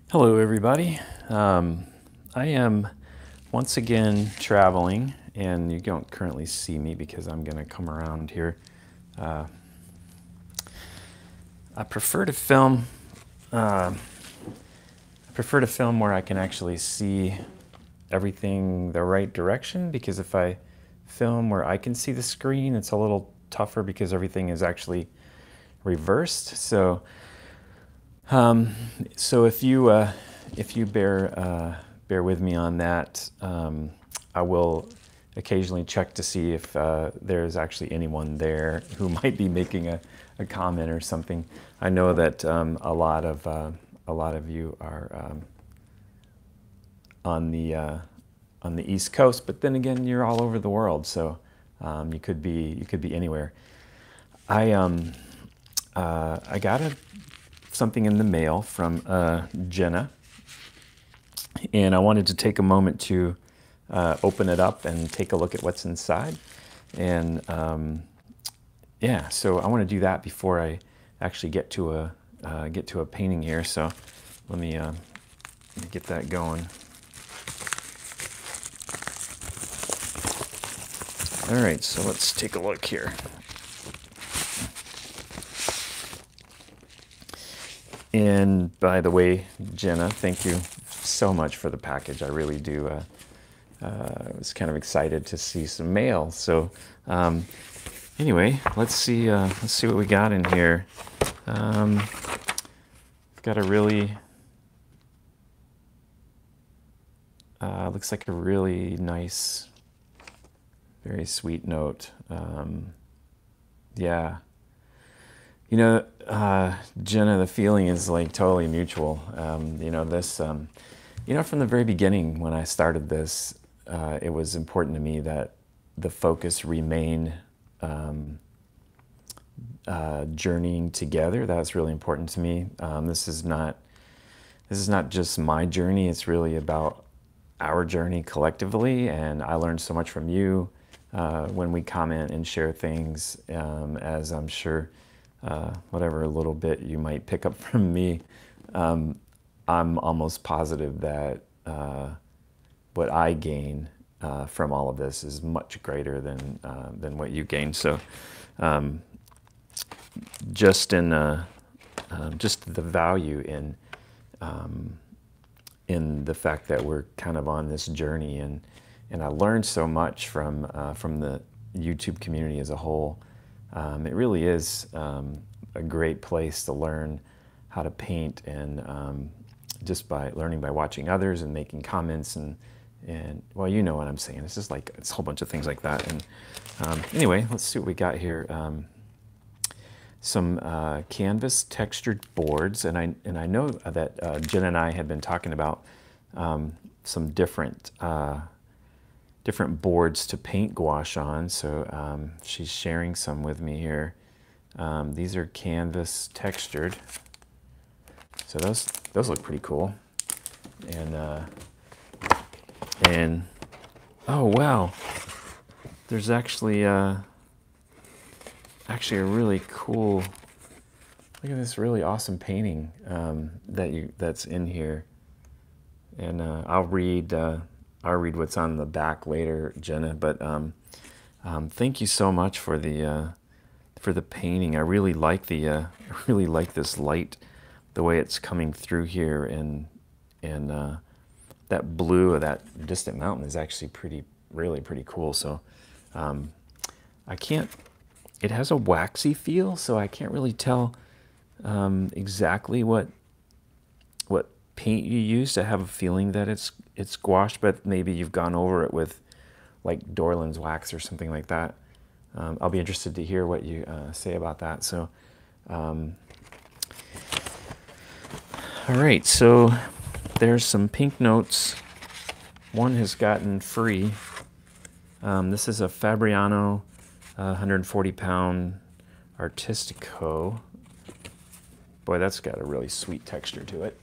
Hello, everybody. I am once again traveling, and you don't currently see me because I'm going to come around here. I prefer to film. I prefer to film where I can actually see everything the right direction, because if I film where I can see the screen, it's a little tougher because everything is actually reversed. So if you bear with me on that, I will occasionally check to see if there's actually anyone there who might be making a comment or something. I know that a lot of you are on the East Coast, but then again, you're all over the world, so you could be anywhere. I got something in the mail from Jenna, and I wanted to take a moment to open it up and take a look at what's inside. And yeah, so I want to do that before I actually get to a painting here. So let me get that going. All right, so let's take a look here. And by the way, Jenna, thank you so much for the package. I really do. I was kind of excited to see some mail. So anyway, let's see what we got in here. Got a really looks like a really nice, very sweet note. Yeah. You know, Jenna, the feeling is like totally mutual. You know, from the very beginning when I started this, it was important to me that the focus remain journeying together. That's really important to me. This is not just my journey. It's really about our journey collectively, and I learned so much from you when we comment and share things, as I'm sure whatever little bit you might pick up from me, I'm almost positive that what I gain from all of this is much greater than what you gain. So just the value in the fact that we're kind of on this journey, and I learned so much from the YouTube community as a whole. It really is a great place to learn how to paint, and just by learning by watching others and making comments, and well, you know what I'm saying. It's just like it's a whole bunch of things like that. And anyway, let's see what we got here. Some canvas textured boards, and I know that Jen and I had been talking about some different boards to paint gouache on. So she's sharing some with me here. These are canvas textured, so those look pretty cool. And oh wow, there's actually a really cool, look at this really awesome painting that's in here. And I'll read what's on the back later, Jenna. But thank you so much for the painting. I really like this light, the way it's coming through here, and that blue of that distant mountain is actually really pretty cool. So it has a waxy feel, so I can't really tell exactly what paint you use. I have a feeling that it's gouache, but maybe you've gone over it with like Dorland's wax or something like that. I'll be interested to hear what you say about that. So all right, so there's some pink notes. One has gotten free. This is a Fabriano 140-pound Artistico. Boy, that's got a really sweet texture to it.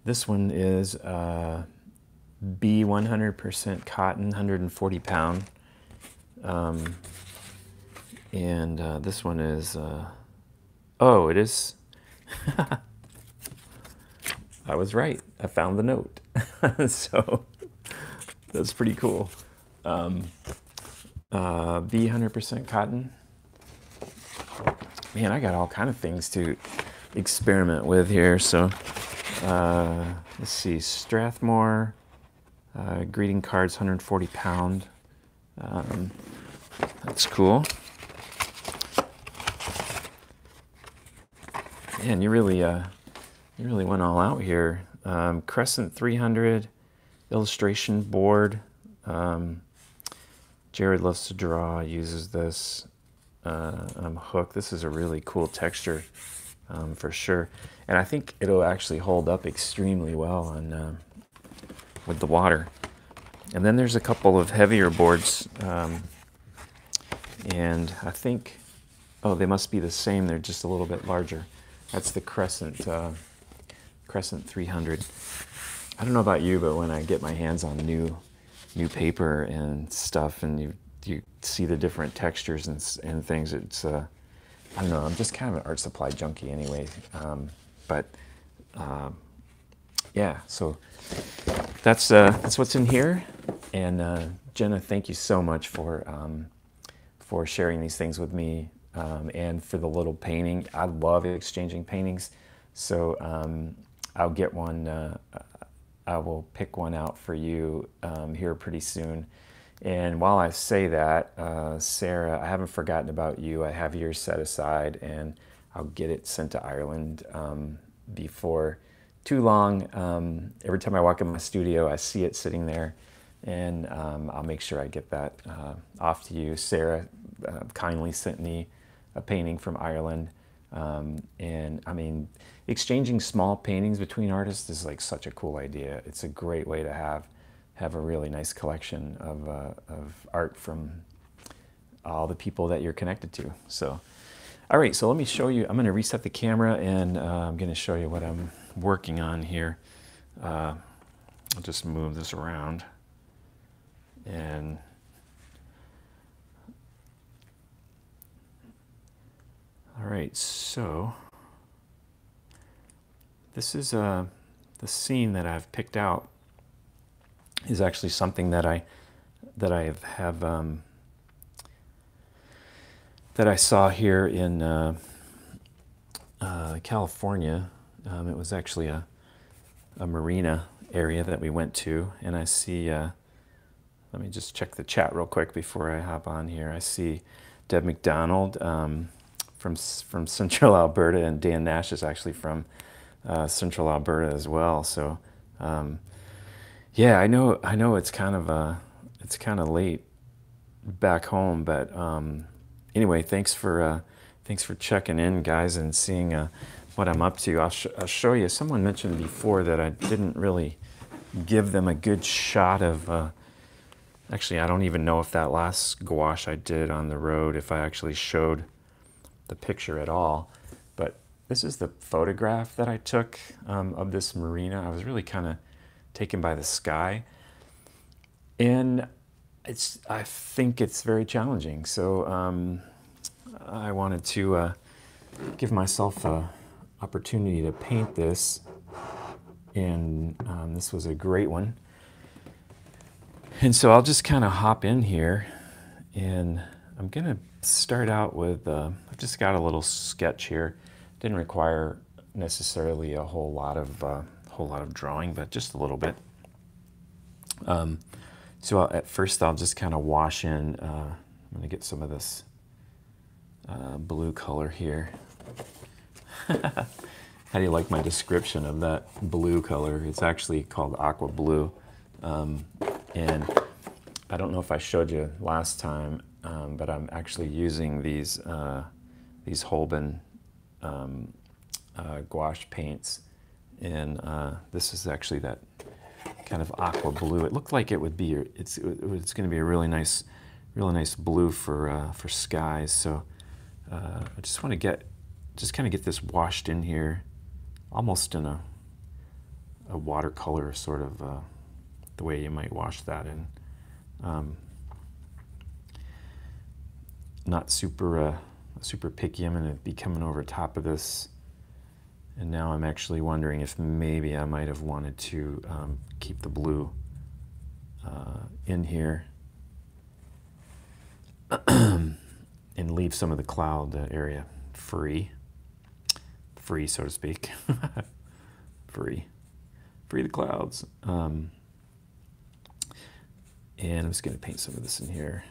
This one is B 100% cotton, 140 pound. And this one is, oh, it is, I was right. I found the note. So that's pretty cool. Be 100% cotton. Man, I got all kind of things to experiment with here. So let's see, Strathmore, greeting cards, 140 pound. That's cool. Man, you really went all out here. Crescent 300 illustration board. Jared loves to draw, uses this. Hook. This is a really cool texture for sure. And I think it'll actually hold up extremely well on with the water. And then there's a couple of heavier boards. And I think, oh, they must be the same. They're just a little bit larger. That's the Crescent 300. I don't know about you, but when I get my hands on new paper and stuff, and you see the different textures and things, it's I don't know. I'm just kind of an art supply junkie anyway. Yeah. So that's what's in here. And Jenna, thank you so much for sharing these things with me. And for the little painting. I love exchanging paintings, so I'll get one. I will pick one out for you here pretty soon. And while I say that, Sarah, I haven't forgotten about you. I have yours set aside, and I'll get it sent to Ireland before too long. Every time I walk in my studio, I see it sitting there, and I'll make sure I get that off to you. Sarah kindly sent me a painting from Ireland, and I mean, exchanging small paintings between artists is like such a cool idea. It's a great way to have a really nice collection of art from all the people that you're connected to. So, all right, so let me show you. I'm going to reset the camera, and I'm going to show you what I'm working on here. I'll just move this around, and all right, so this is the scene that I've picked out is actually something that I saw here in California. It was actually a marina area that we went to, and I see. Let me just check the chat real quick before I hop on here. I see Deb McDonald from Central Alberta, and Dan Nash is actually from Central Alberta as well. So. Yeah, I know it's kind of late back home, but anyway, thanks for checking in, guys, and seeing what I'm up to. I'll show you. Someone mentioned before that I didn't really give them a good shot of. Actually, I don't even know if that last gouache I did on the road, if I actually showed the picture at all. But this is the photograph that I took of this marina. I was really kind of taken by the sky, and I think it's very challenging. So I wanted to give myself an opportunity to paint this, and this was a great one. And so I'll just kind of hop in here, and I'm gonna start out with I've just got a little sketch here. Didn't require necessarily a whole lot of drawing, but just a little bit. So at first I'll just kind of wash in. I'm going to get some of this blue color here. How do you like my description of that blue color? It's actually called aqua blue. And I don't know if I showed you last time, but I'm actually using these Holbein gouache paints. And this is actually that kind of aqua blue. It looked like it would be. It's going to be a really nice blue for skies. So I just want to kind of get this washed in here, almost in a watercolor sort of the way you might wash that in. Not super picky. I'm going to be coming over top of this And now I'm actually wondering if maybe I might have wanted to keep the blue in here and leave some of the cloud area free, so to speak. free the clouds. And I'm just going to paint some of this in here.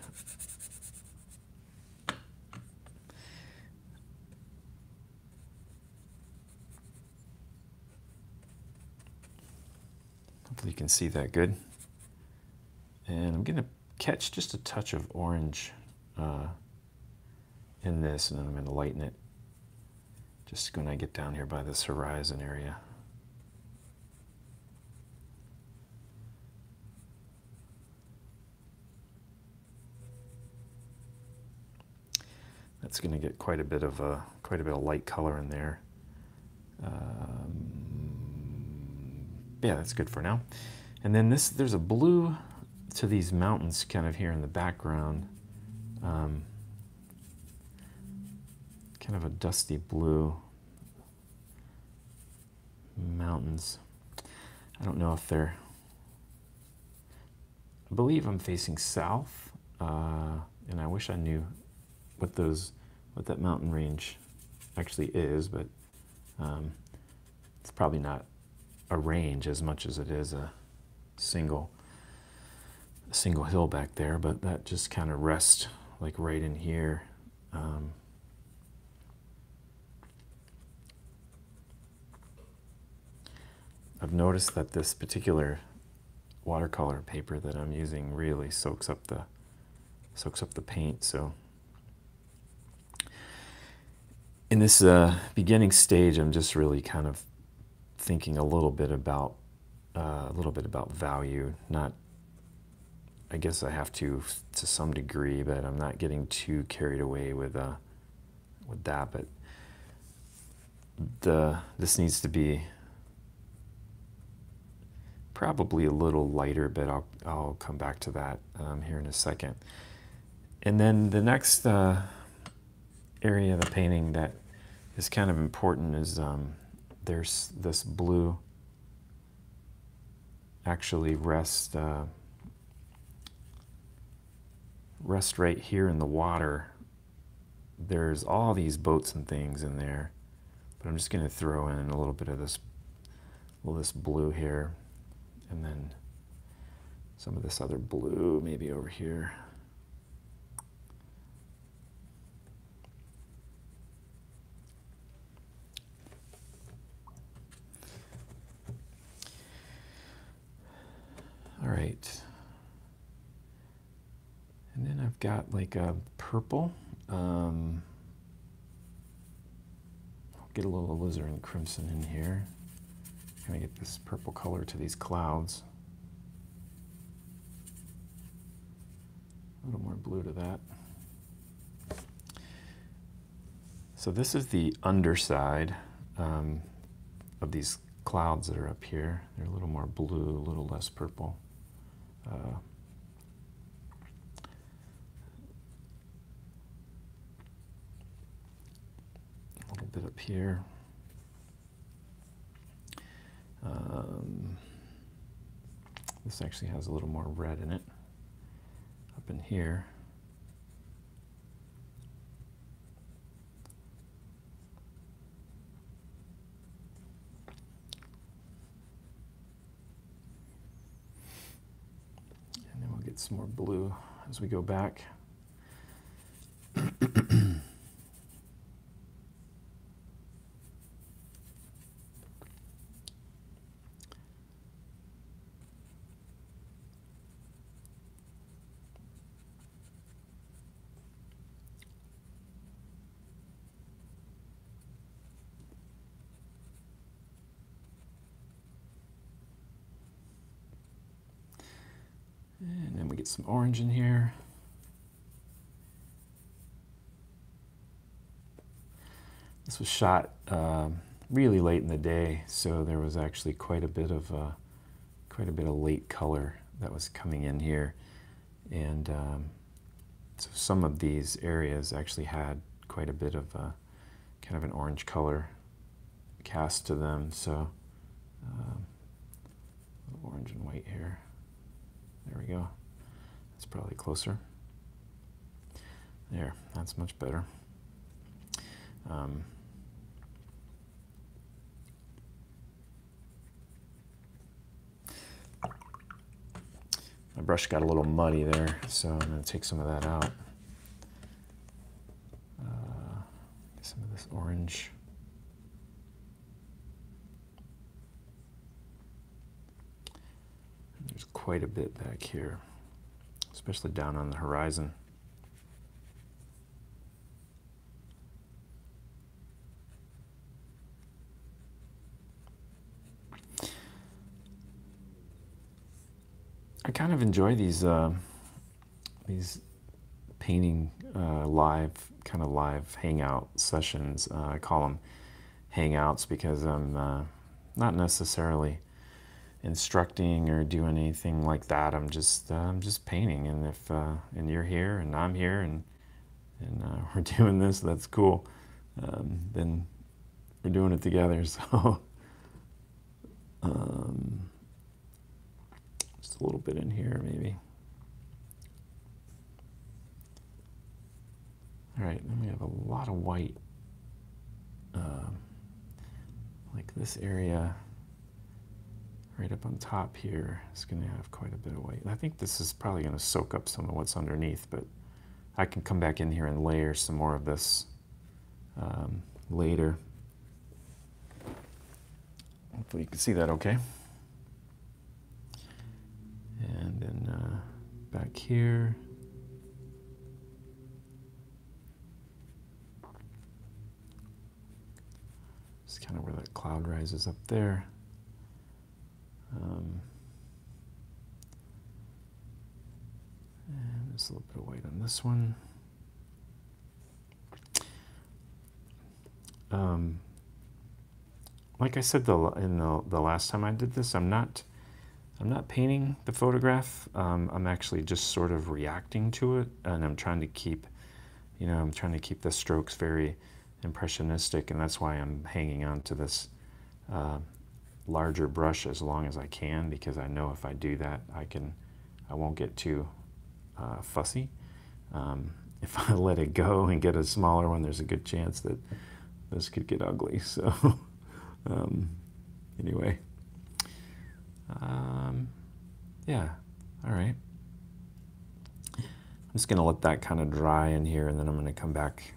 Hopefully you can see that good. And I'm going to catch just a touch of orange in this, and then I'm going to lighten it just when I get down here by this horizon area. That's going to get quite a bit of light color in there. Yeah, that's good for now. And then there's a blue to these mountains kind of here in the background. Kind of a dusty blue mountains. I don't know if they're, I believe I'm facing south, and I wish I knew what that mountain range actually is, but it's probably not a range as much as it is a single hill back there, but that just kind of rests like right in here. I've noticed that this particular watercolor paper that I'm using really soaks up the paint. So in this beginning stage, I'm just really kind of thinking a little bit about value. Not, I guess I have to some degree, but I'm not getting too carried away with that. But this needs to be probably a little lighter, but I'll come back to that here in a second. And then the next area of the painting that is kind of important is there's this blue actually rest right here in the water. There's all these boats and things in there, but I'm just going to throw in a little bit of this blue here, and then some of this other blue maybe over here. All right. And then I've got like a purple. I'll get a little alizarin crimson in here. Kind of get this purple color to these clouds. A little more blue to that. So this is the underside of these clouds that are up here. They're a little more blue, a little less purple. A little bit up here. This actually has a little more red in it up in here. And then we'll get some more blue as we go back. And then we get some orange in here. This was shot really late in the day, so there was actually quite a bit of late color that was coming in here, and so some of these areas actually had quite a bit of kind of an orange color cast to them. So orange and white here. There we go. That's probably closer. There, that's much better. My brush got a little muddy there, so I'm going to take some of that out. Get some of this orange. And there's quite a bit back here, especially down on the horizon. I kind of enjoy these painting kind of live hangout sessions. I call them hangouts because I'm not necessarily instructing or doing anything like that. I'm just painting, and if and you're here and I'm here and we're doing this, that's cool. Then we're doing it together. So. Just a little bit in here, maybe. All right, then we have a lot of white. Like this area right up on top here is going to have quite a bit of white. And I think this is probably going to soak up some of what's underneath, but I can come back in here and layer some more of this later. Hopefully you can see that okay. And then back here. It's kind of where that cloud rises up there. And there's a little bit of white on this one. Like I said in the last time I did this, I'm not painting the photograph. I'm actually just sort of reacting to it, and I'm trying to keep, I'm trying to keep the strokes very impressionistic, and that's why I'm hanging on to this larger brush as long as I can, because I know if I do that, I won't get too fussy. If I let it go and get a smaller one, there's a good chance that this could get ugly. So anyway, yeah, all right. I'm just going to let that kind of dry in here, and then I'm going to come back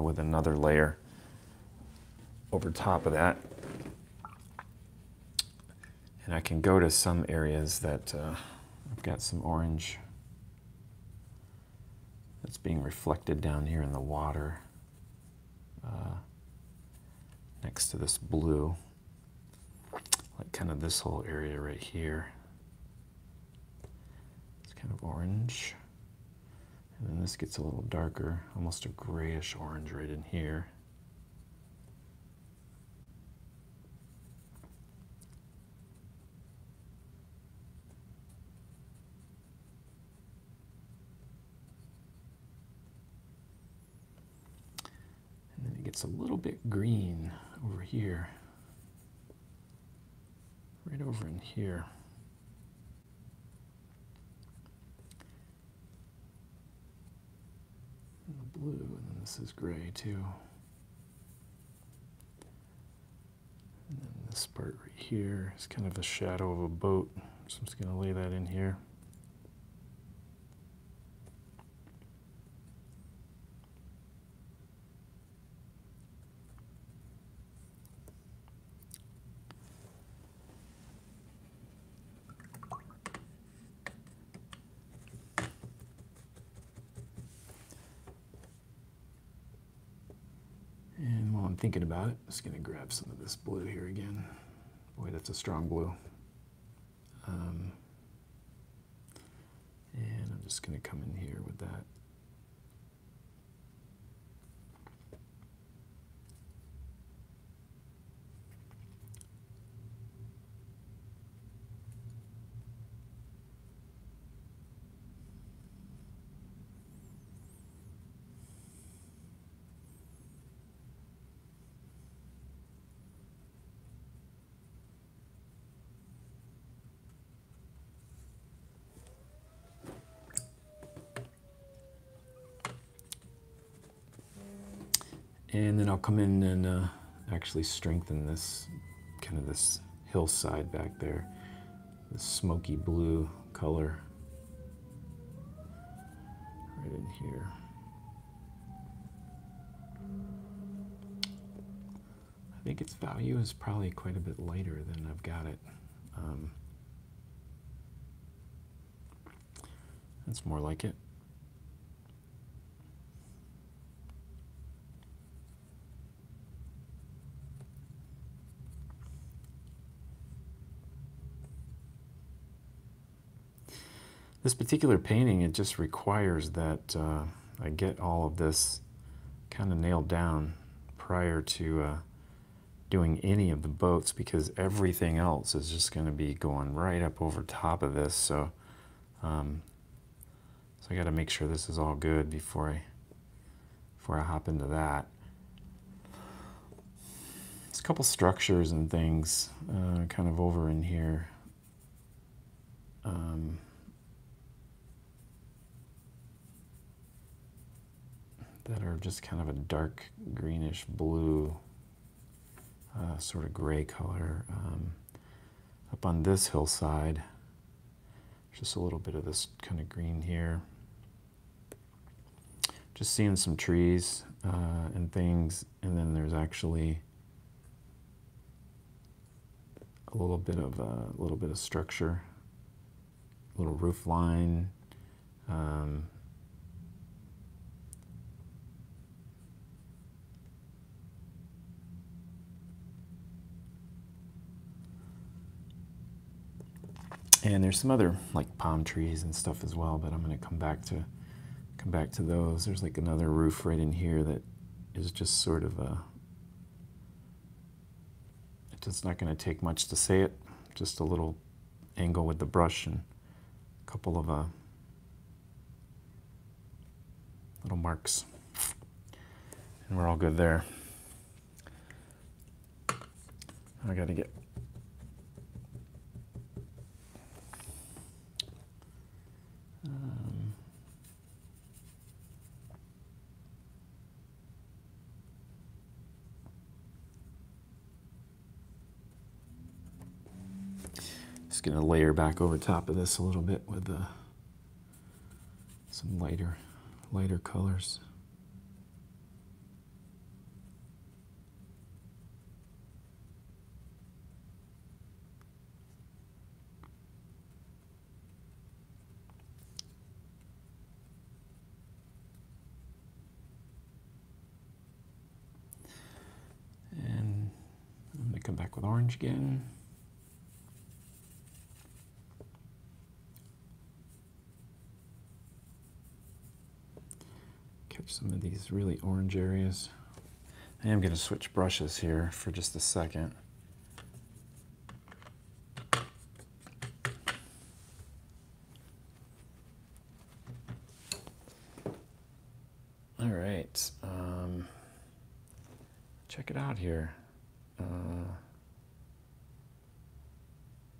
with another layer over top of that. And I can go to some areas that I've got some orange that's being reflected down here in the water next to this blue, like kind of this whole area right here. It's kind of orange. And then this gets a little darker, almost a grayish orange right in here. And then it gets a little bit green over here, right over in here. And the blue, and then this is gray too. And then this part right here is kind of a shadow of a boat, so I'm just going to lay that in here. And while I'm thinking about it, I'm just going to grab some of this blue here again. Boy, that's a strong blue. And I'm just going to come in here with that. And then I'll come in and actually strengthen this, kind of this hillside back there, this smoky blue color right in here. I think its value is probably quite a bit lighter than I've got it. That's more like it. This particular painting, it just requires that I get all of this kind of nailed down prior to doing any of the boats, because everything else is just going to be going right up over top of this. So, so I got to make sure this is all good before I hop into that. There's a couple structures and things kind of over in here. That are just kind of a dark greenish blue, sort of gray color. Up on this hillside, just a little bit of this kind of green here. Just seeing some trees and things, and then there's actually a little bit of structure, a little roof line. And there's some other like palm trees and stuff as well, but I'm going to come back to those. There's like another roof right in here that is just sort of it's not going to take much to say it. Just a little angle with the brush and a couple of little marks, and we're all good there. I got to get just going to layer back over top of this a little bit with some lighter colors. And I'm going to come back with orange again. Catch some of these really orange areas. I am going to switch brushes here for just a second. All right, check it out here.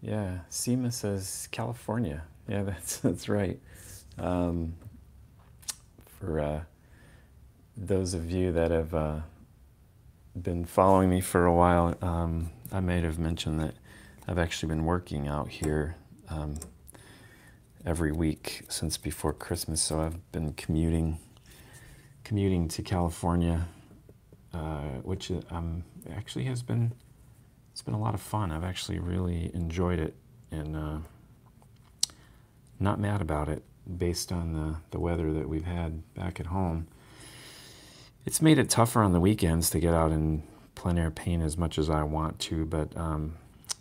Yeah, Seema says California. Yeah, that's right. For those of you that have been following me for a while, I may have mentioned that I've actually been working out here every week since before Christmas. So I've been commuting to California, which actually it's been a lot of fun. I've actually really enjoyed it, and not mad about it based on the weather that we've had back at home. It's made it tougher on the weekends to get out and plein air paint as much as I want to, but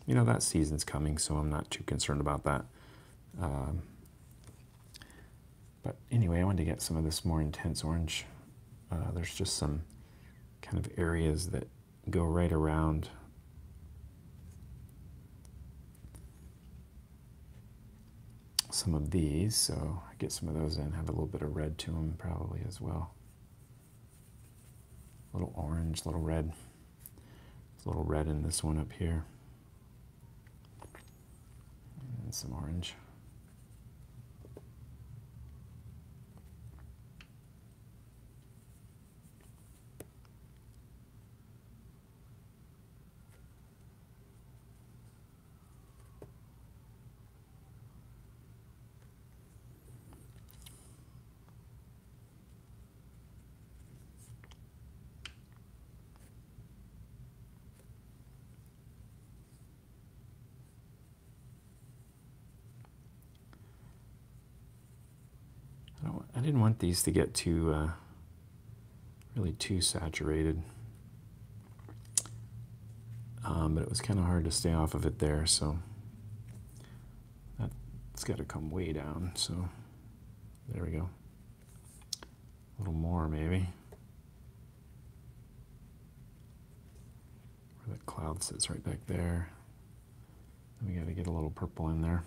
you know, that season's coming, so I'm not too concerned about that. But anyway, I wanted to get some of this more intense orange. There's just some kind of areas that go right around some of these, so I get some of those in, have a little bit of red to them probably as well. A little orange, a little red. There's a little red in this one up here. And some orange. I didn't want these to get too, really too saturated. But it was kind of hard to stay off of it there, so that's got to come way down. So there we go. A little more maybe. Where that cloud sits right back there. We got to get a little purple in there.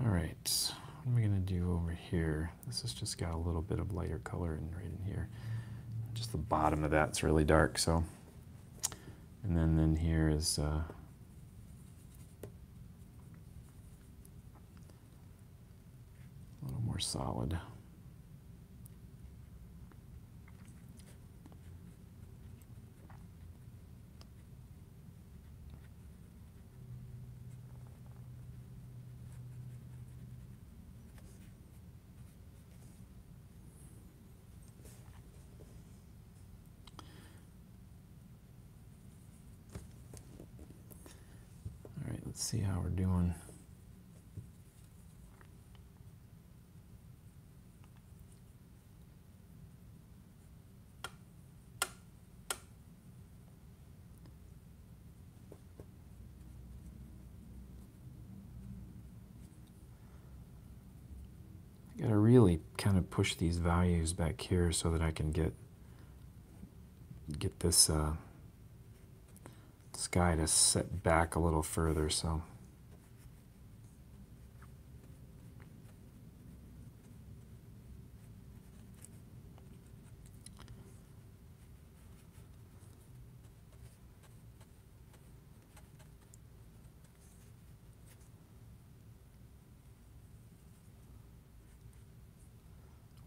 All right, what am I gonna do over here? This has just got a little bit of lighter color right in here. Just the bottom of that's really dark, so. And then here is a little more solid. Let's see how we're doing. I gotta really kind of push these values back here so that I can get this sky to set back a little further, so.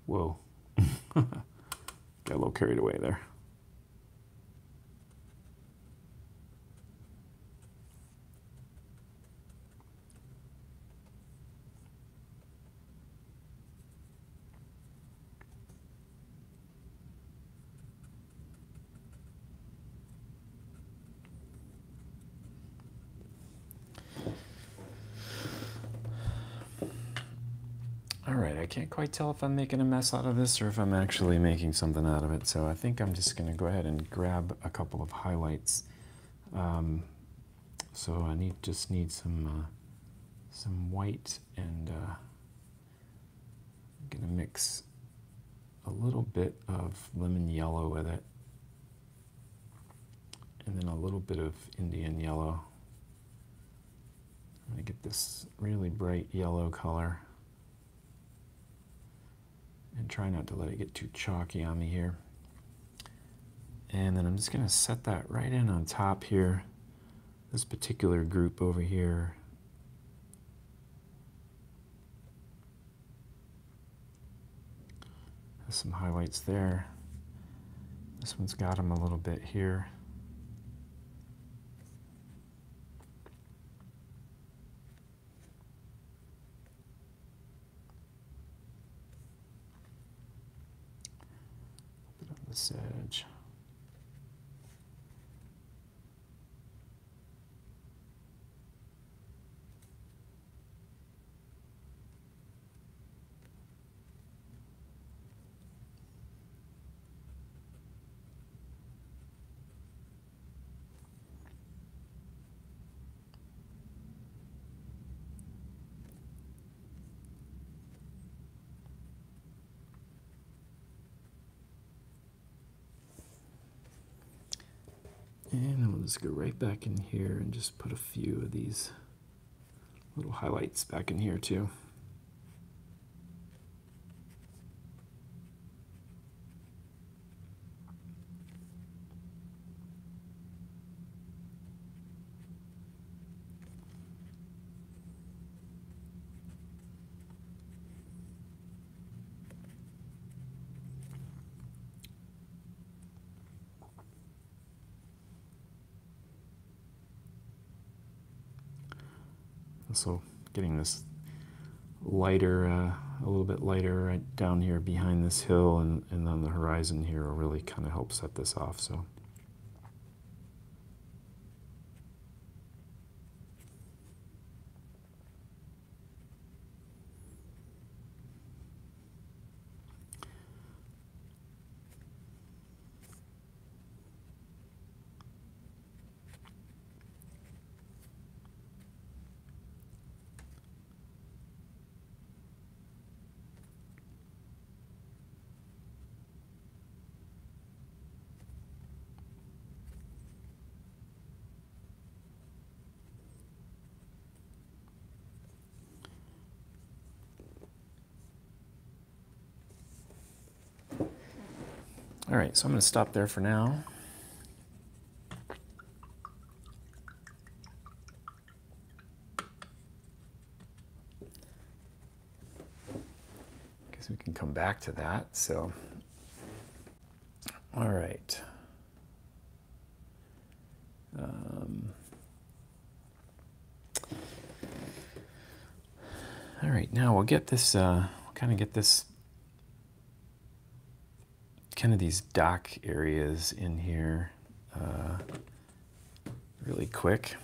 Whoa. Got a little carried away there. All right, I can't quite tell if I'm making a mess out of this or if I'm actually making something out of it, so I think I'm just gonna go ahead and grab a couple of highlights. So I just need some white, and I'm gonna mix a little bit of lemon yellow with it, and then a little bit of Indian yellow. I'm gonna get this really bright yellow color. And try not to let it get too chalky on me here. And then I'm just going to set that right in on top here, this particular group over here. There's some highlights there. This one's got them a little bit here. This edge. And I'll just go right back in here and just put a few of these little highlights back in here too. So getting this lighter, a little bit lighter right down here behind this hill and on the horizon here will really kind of help set this off. So. All right, so I'm going to stop there for now. Guess we can come back to that. So, all right. All right, now we'll get this, kind of get this, kind of these dock areas in here really quick.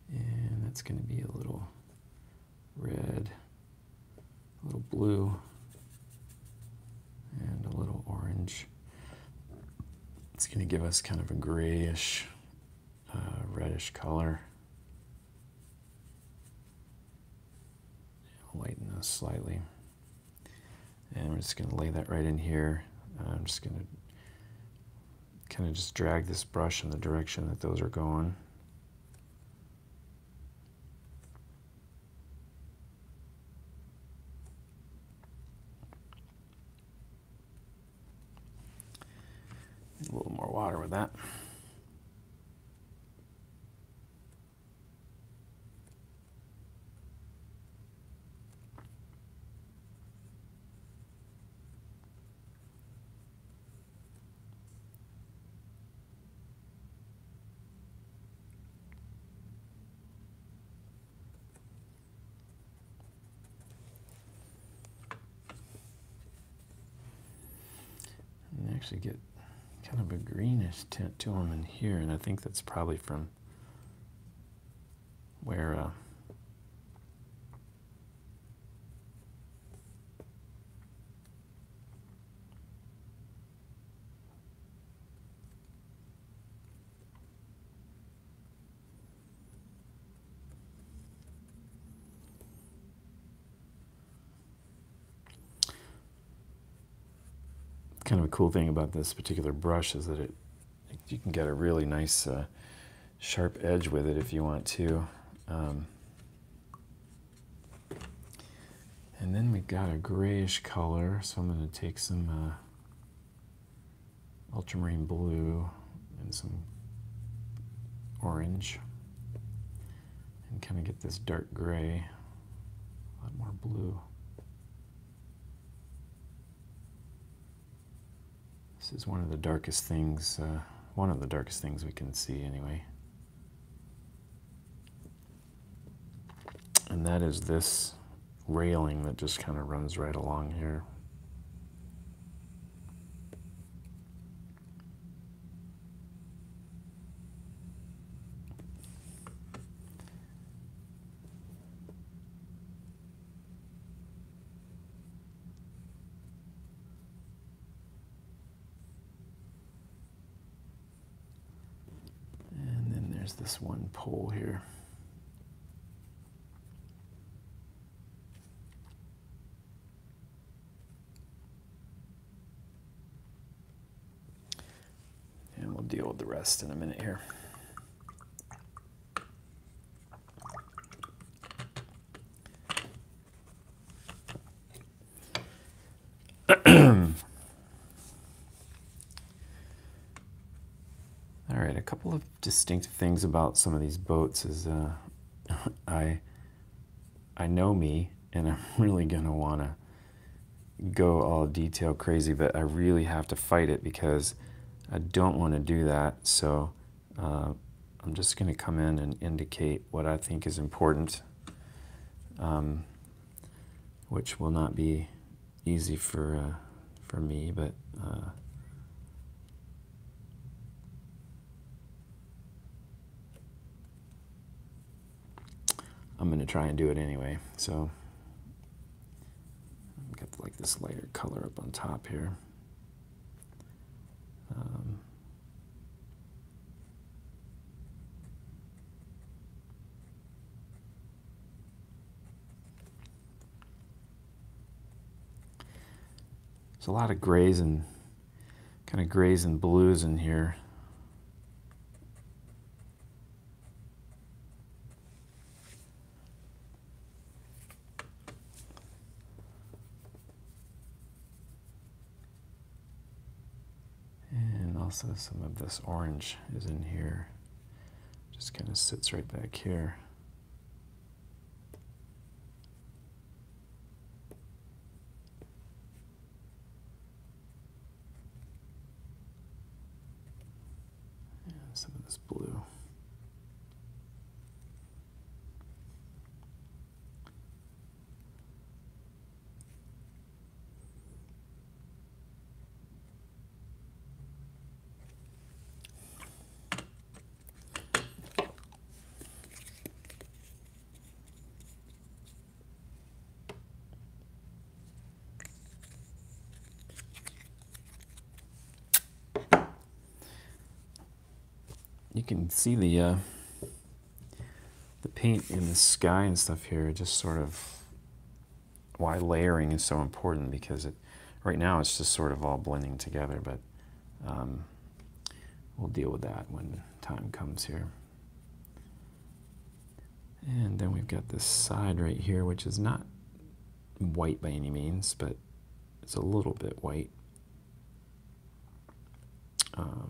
And that's going to be a little red, a little blue, and a little orange. It's going to give us kind of a grayish, reddish color. Lighten those slightly. And we're just going to lay that right in here. I'm just going to kind of just drag this brush in the direction that those are going. A little more water with that. And actually get kind of a greenish tint to them in here, and I think that's probably from where kind of a cool thing about this particular brush is that you can get a really nice sharp edge with it if you want to. And then we've got a grayish color, so I'm going to take some ultramarine blue and some orange and kind of get this dark gray, a lot more blue. This is one of the darkest things we can see anyway. And that is this railing that just kind of runs right along here. And then there's this one pole here. And we'll deal with the rest in a minute here. All right, a couple of distinct things about some of these boats is I know me, and I'm really going to want to go all detail crazy, but I really have to fight it because I don't want to do that. So I'm just going to come in and indicate what I think is important, which will not be easy for me, but I'm going to try and do it anyway. So I've got like this lighter color up on top here. There's a lot of grays and kind of grays and blues in here. And also some of this orange is in here. Just kind of sits right back here. And some of this blue. You can see the paint in the sky and stuff here, just sort of why layering is so important, because right now it's just sort of all blending together, but we'll deal with that when time comes here. And then we've got this side right here, which is not white by any means, but it's a little bit white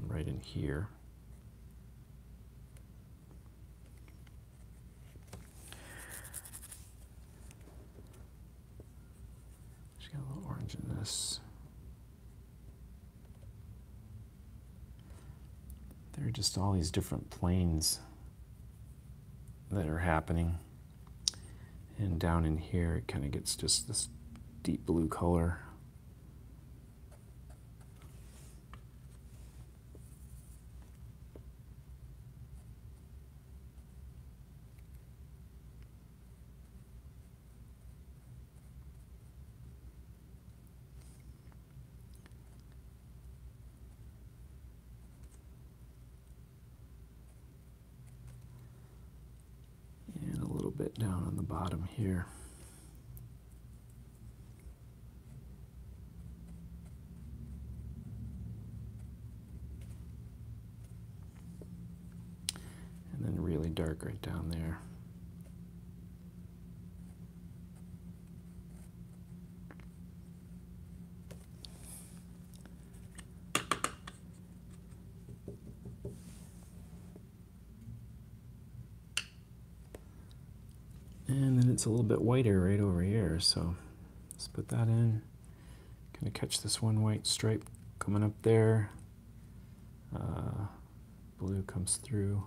right in here. Got a little orange in this. There are just all these different planes that are happening. And down in here, it kind of gets just this deep blue color. Bit down on the bottom here. And then really dark right down there. And then it's a little bit whiter right over here, so let's put that in. Kind of catch this one white stripe coming up there. Blue comes through.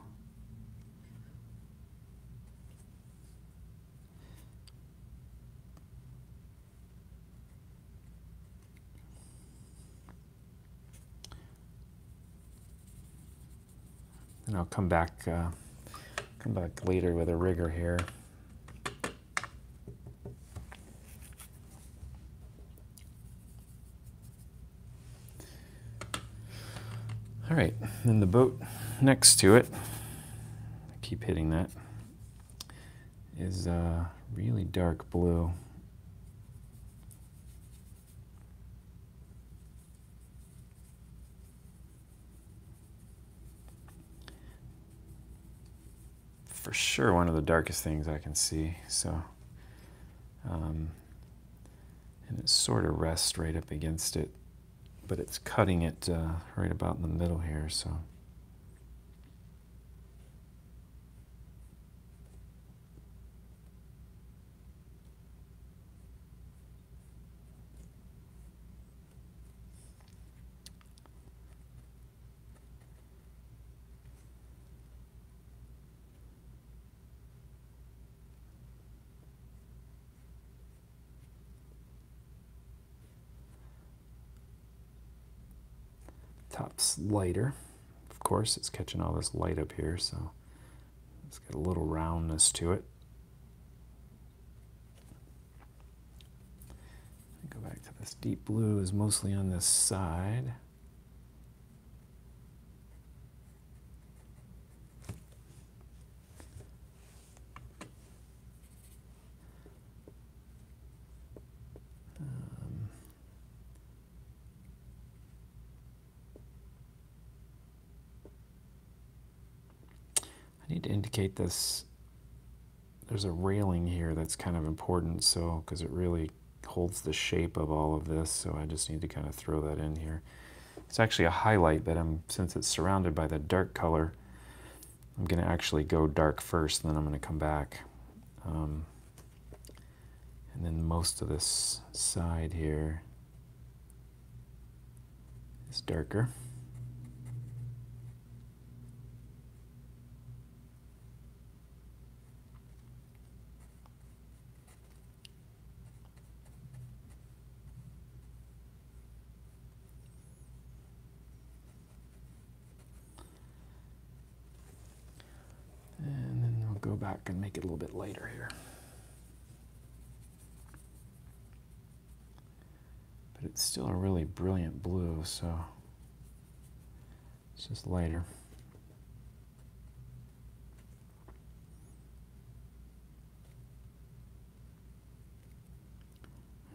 And I'll come back later with a rigger here. All right, then the boat next to it, I keep hitting that, is really dark blue. For sure one of the darkest things I can see, so, and it sort of rests right up against it, but it's cutting it right about in the middle here, so. Top's lighter. Of course, it's catching all this light up here, so it's got a little roundness to it. Go back to this deep blue is mostly on this side. I need to indicate this. There's a railing here that's kind of important, so because it really holds the shape of all of this, so I just need to kind of throw that in here. It's actually a highlight, but since it's surrounded by the dark color, I'm going to actually go dark first, and then I'm going to come back. And then most of this side here is darker. And then we'll go back and make it a little bit lighter here. But it's still a really brilliant blue, so it's just lighter.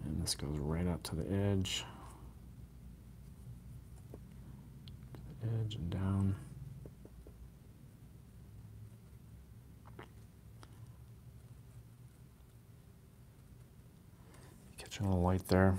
And this goes right out to the edge. To the edge and down. Catching a little light there.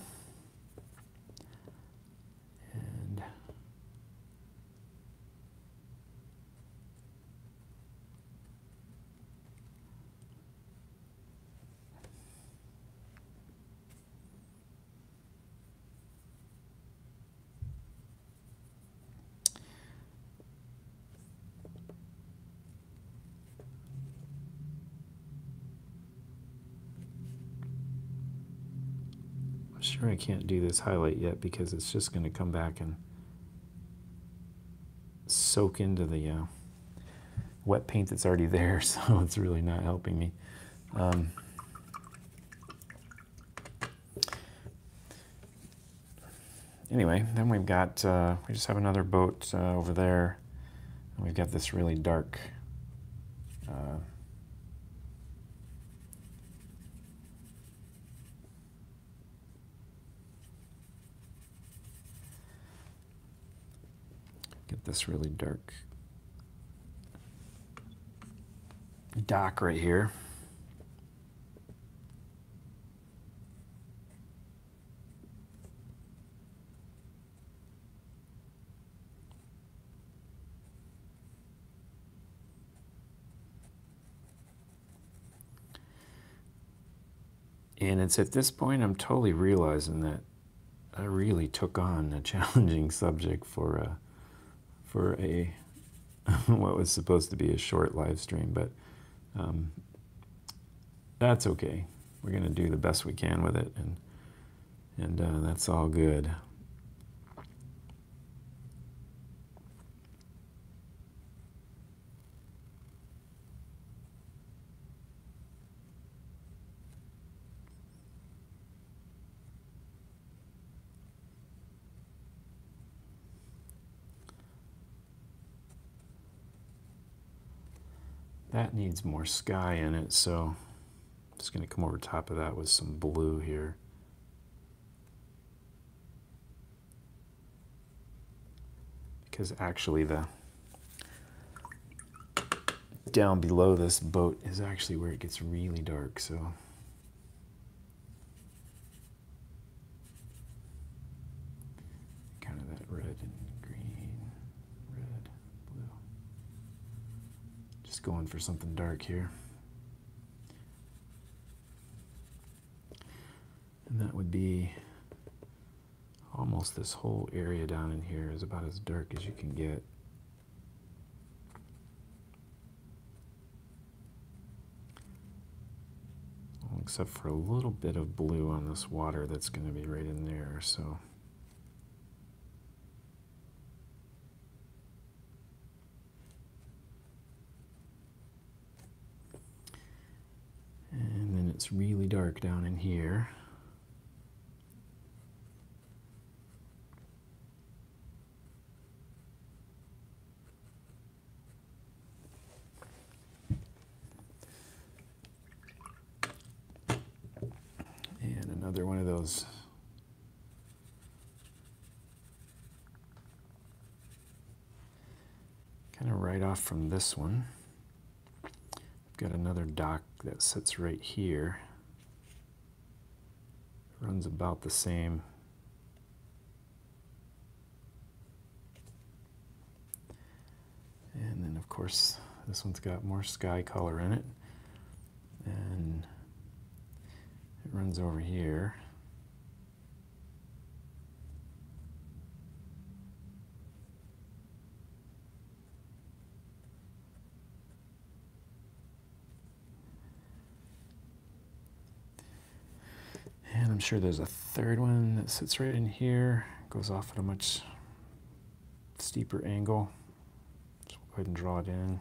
Sure, I can't do this highlight yet because it's just going to come back and soak into the wet paint that's already there, so it's really not helping me. Anyway, then we've got, we just have another boat over there, and we've got this really dark this really dark dock right here. And it's at this point I'm totally realizing that I really took on a challenging subject for a what was supposed to be a short live stream, but that's okay. We're going to do the best we can with it, and that's all good. That needs more sky in it, so I'm just going to come over top of that with some blue here. Because actually the down below this boat is actually where it gets really dark, so kind of that red and green, red, blue. Just going for something dark here. And that would be almost this whole area down in here is about as dark as you can get. Well, except for a little bit of blue on this water that's going to be right in there, so. it's really dark down in here. And another one of those kind of right off from this one. I've got another dock that sits right here. Runs about the same. And then of course this one's got more sky color in it. And it runs over here. And I'm sure there's a third one that sits right in here, goes off at a much steeper angle. So we'll go ahead and draw it in.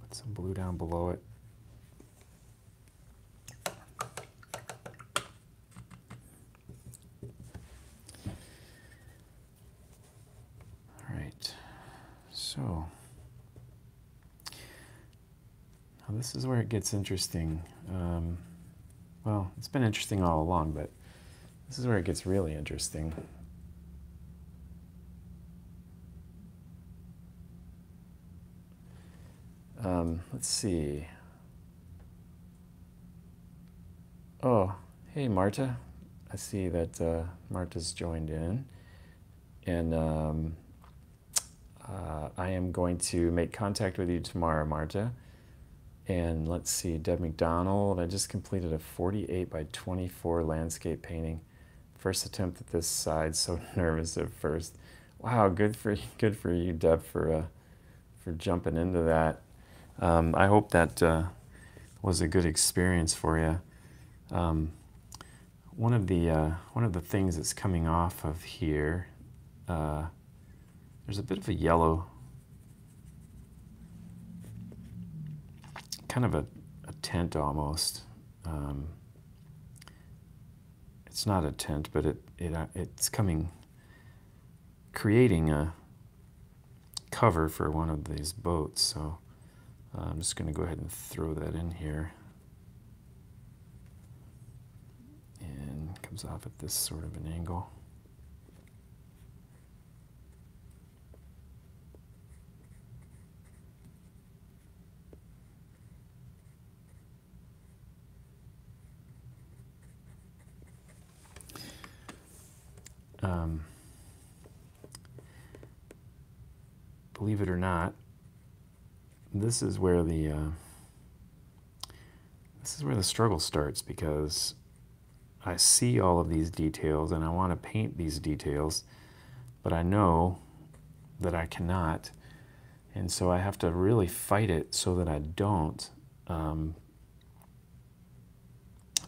Put some blue down below it. All right, so now this is where it gets interesting. Well, it's been interesting all along, but this is where it gets really interesting. Let's see. Oh, hey, Marta. I see that Marta's joined in. And I am going to make contact with you tomorrow, Marta. And let's see, Deb McDonald, I just completed a 48 by 24 landscape painting. First attempt at this side, so nervous at first. Wow, good for you, Deb, for jumping into that. I hope that was a good experience for you. One of the things that's coming off of here, there's a bit of a yellow, kind of a tint almost. It's not a tint, but it's creating a cover for one of these boats. So I'm just going to go ahead and throw that in here. And it comes off at this sort of an angle. Believe it or not, this is where the struggle starts, because I see all of these details and I want to paint these details, but I know that I cannot, and so I have to really fight it so that I don't. It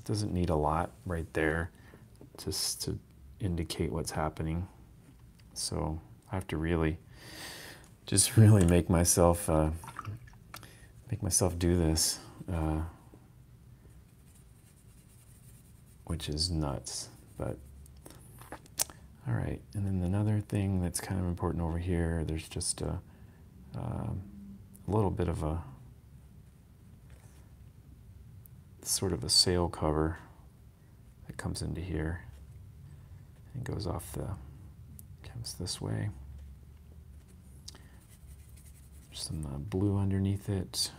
doesn't need a lot right there just to indicate what's happening, so I have to really make myself do this, which is nuts. But all right, and then another thing that's kind of important over here, there's just a little bit of a sort of a sail cover that comes into here and goes comes this way. Some blue underneath it.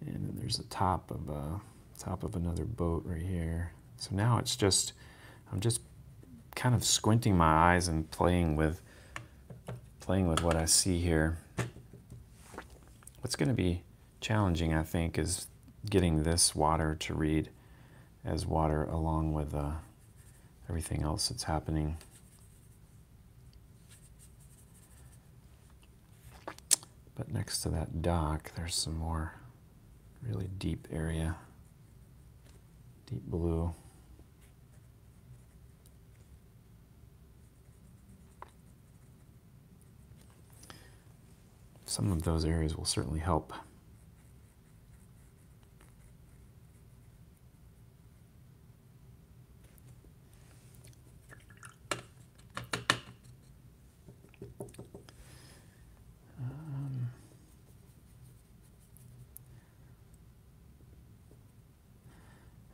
And then there's a top of another boat right here. So now it's just, I'm just kind of squinting my eyes and playing with what I see here. What's going to be challenging, I think, is getting this water to read as water along with everything else that's happening. But next to that dock, there's some more really deep area, deep blue. some of those areas will certainly help.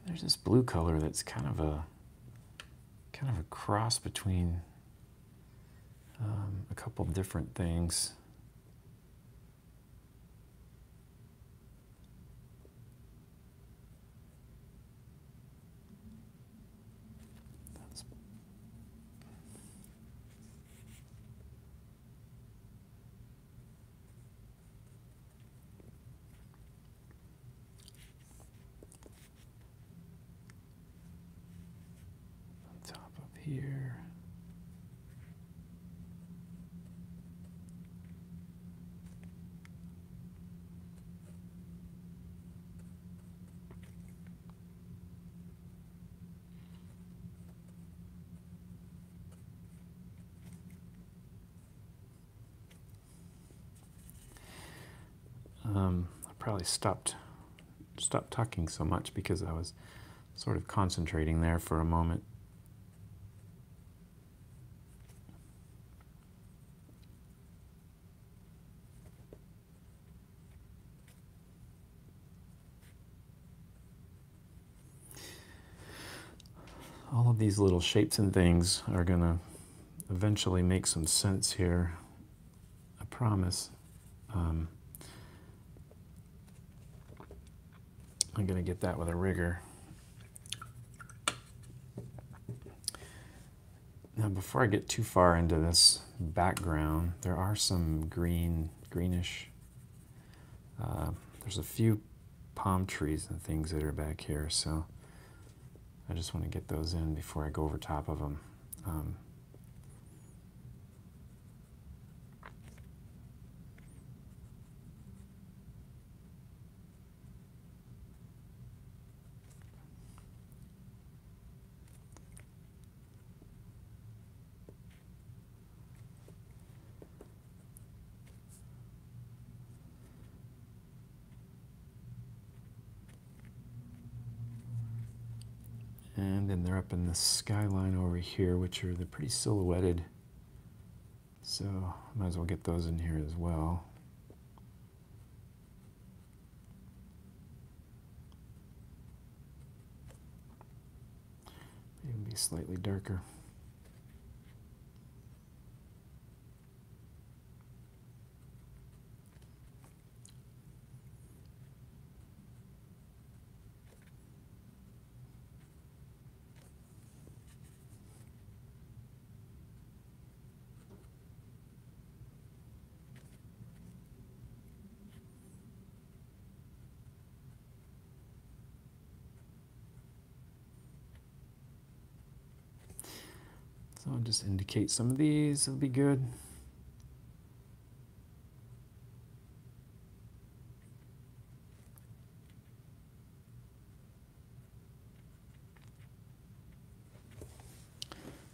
There's this blue color that's kind of a cross between a couple of different things. Top up here. I probably stopped talking so much because I was sort of concentrating there for a moment. All of these little shapes and things are going to eventually make some sense here, I promise. I'm going to get that with a rigger. Now, before I get too far into this background, there are some greenish, there's a few palm trees and things that are back here, so I just want to get those in before I go over top of them. And then they're up in the skyline over here, which are the pretty silhouetted. So I might as well get those in here as well. Even be slightly darker. So I'll just indicate some of these will be good.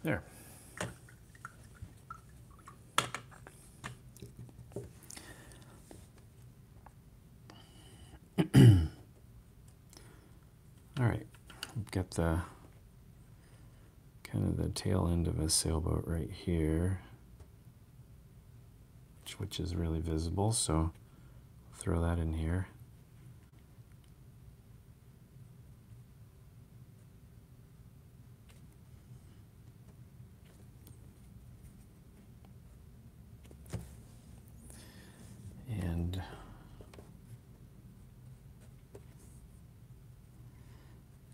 There. All right, we've got the kind of the tail end of a sailboat right here, which is really visible, so throw that in here. And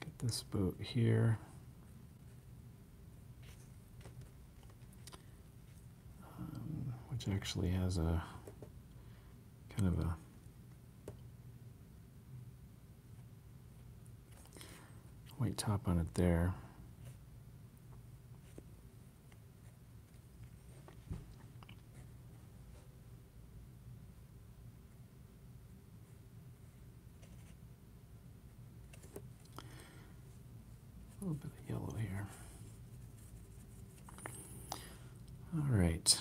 get this boat here. Which actually has a kind of a white top on it there. A little bit of yellow here. All right.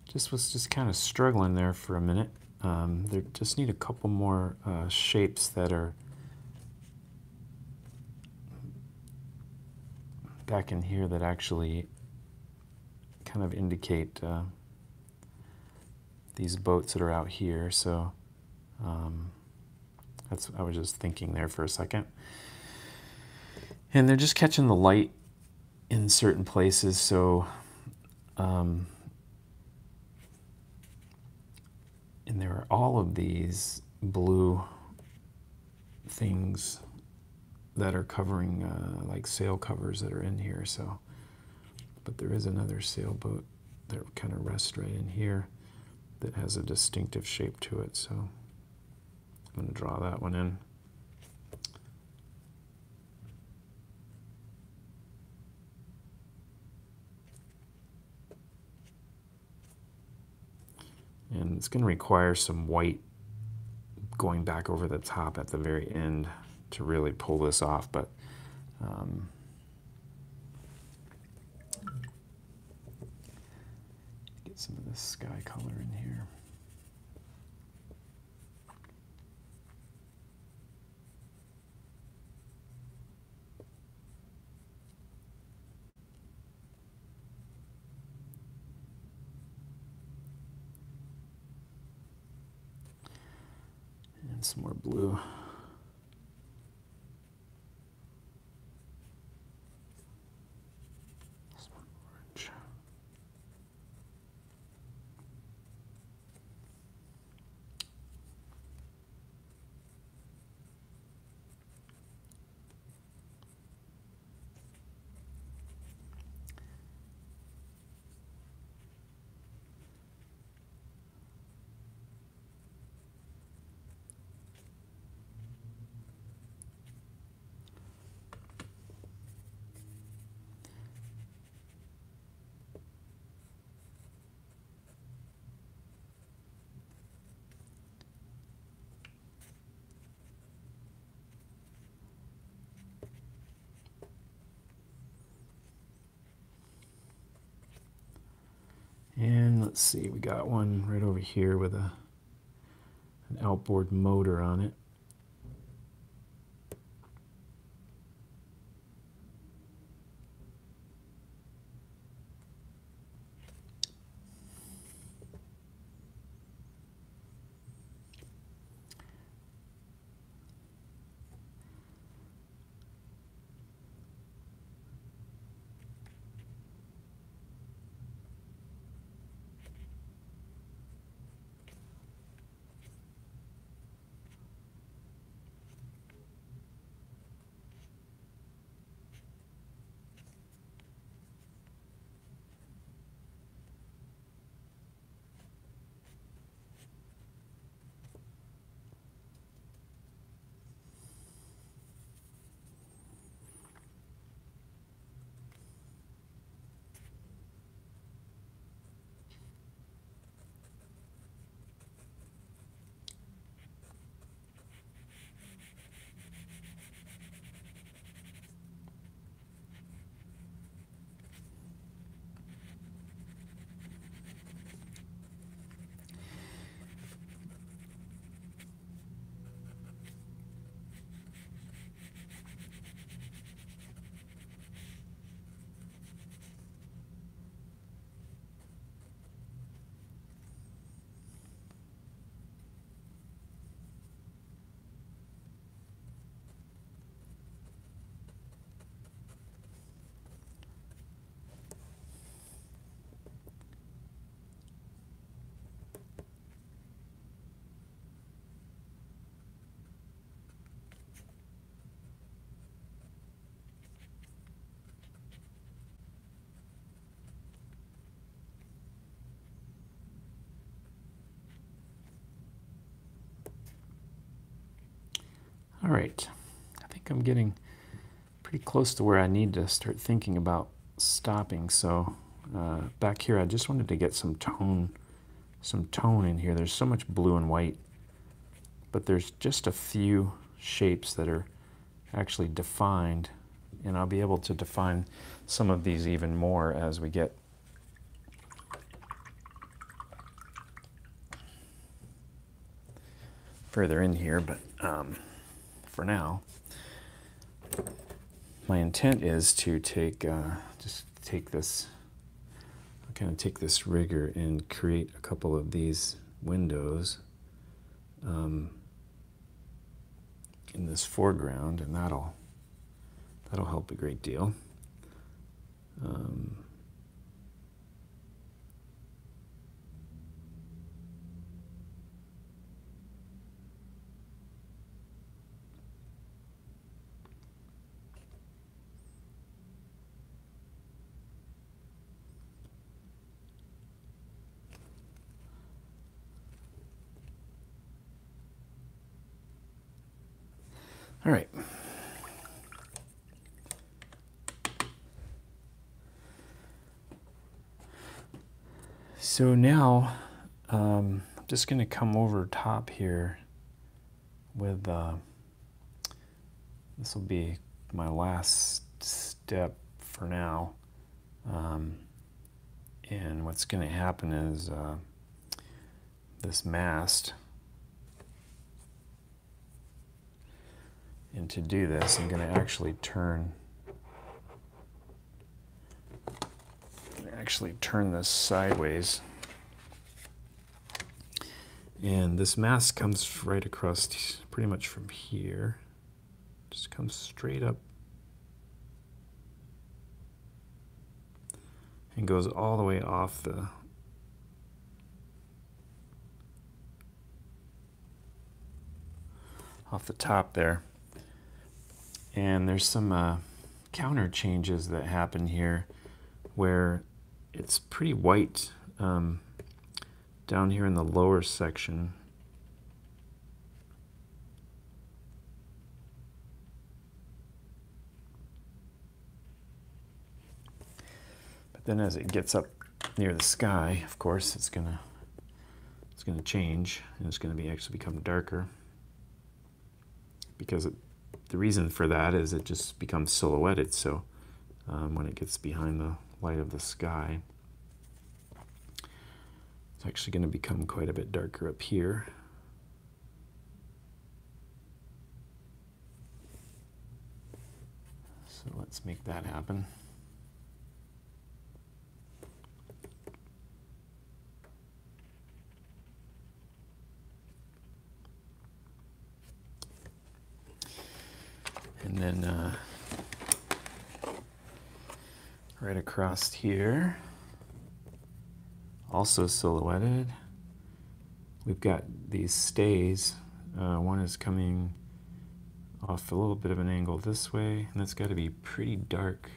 Just was kind of struggling there for a minute. There just need a couple more shapes that are back in here that actually kind of indicate these boats that are out here. So I was just thinking there for a second. And they're just catching the light in certain places, so and there are all of these blue things that are covering like sail covers that are in here. So, but there is another sailboat that kind of rests right in here that has a distinctive shape to it. So I'm going to draw that one in. And it's going to require some white going back over the top at the very end to really pull this off, but get some of this sky color in here. And some more blue. Some more orange. And let's see, we got one right over here with an outboard motor on it. All right, I think I'm getting pretty close to where I need to start thinking about stopping. So back here, I just wanted to get some tone in here. There's so much blue and white, but there's just a few shapes that are actually defined, and I'll be able to define some of these even more as we get further in here, but for now, my intent is to take just take this, kind of take this rigger and create a couple of these windows in this foreground, and that'll help a great deal. All right. So now I'm just going to come over top here with, this will be my last step for now. And what's going to happen is this mast. And to do this, I'm going to actually turn this sideways. And this mast comes right across pretty much from here. Just comes straight up and goes all the way off the top there. And there's some counter changes that happen here where it's pretty white down here in the lower section. But then as it gets up near the sky, of course, it's gonna change, and it's gonna actually become darker, because the reason for that is it just becomes silhouetted. So when it gets behind the light of the sky, it's actually going to become quite a bit darker up here. So let's make that happen. And then right across here, also silhouetted, we've got these stays. One is coming off a little bit of an angle this way, and that's got to be pretty dark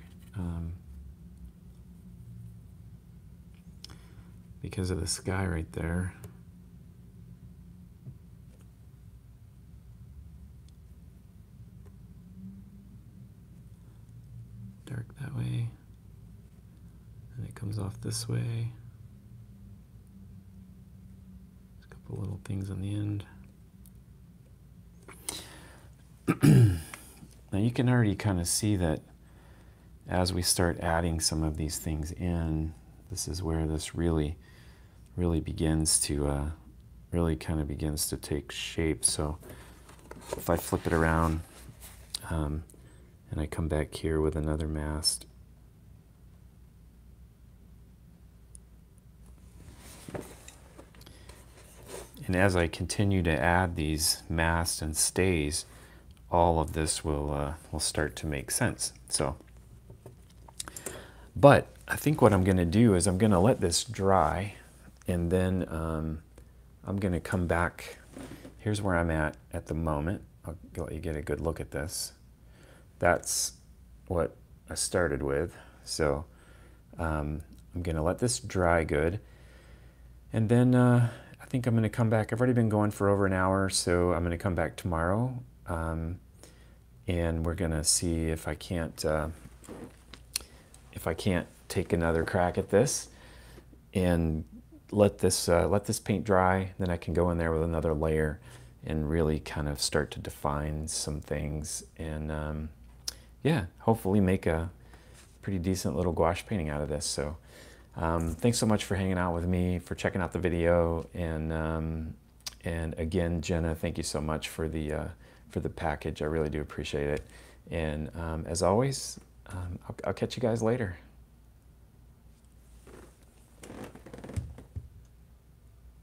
because of the sky right there. Dark that way, and it comes off this way. There's a couple little things on the end. Now you can already kind of see that as we start adding some of these things in, this is where this really begins to begins to take shape. So if I flip it around, and I come back here with another mast, and as I continue to add these masts and stays, all of this will start to make sense. So, but I think what I'm going to do is I'm going to let this dry, and then I'm going to come back. Here's where I'm at the moment. I'll let you get a good look at this. That's what I started with. So I'm going to let this dry good. And then I think I'm going to come back. I've already been going for over an hour, so I'm going to come back tomorrow. And we're going to see if I can't take another crack at this and let this paint dry. Then I can go in there with another layer and really kind of start to define some things, and yeah, hopefully make a pretty decent little gouache painting out of this. So thanks so much for hanging out with me, for checking out the video, and And again, Jenna, thank you so much for the package. I really do appreciate it. And as always, I'll catch you guys later.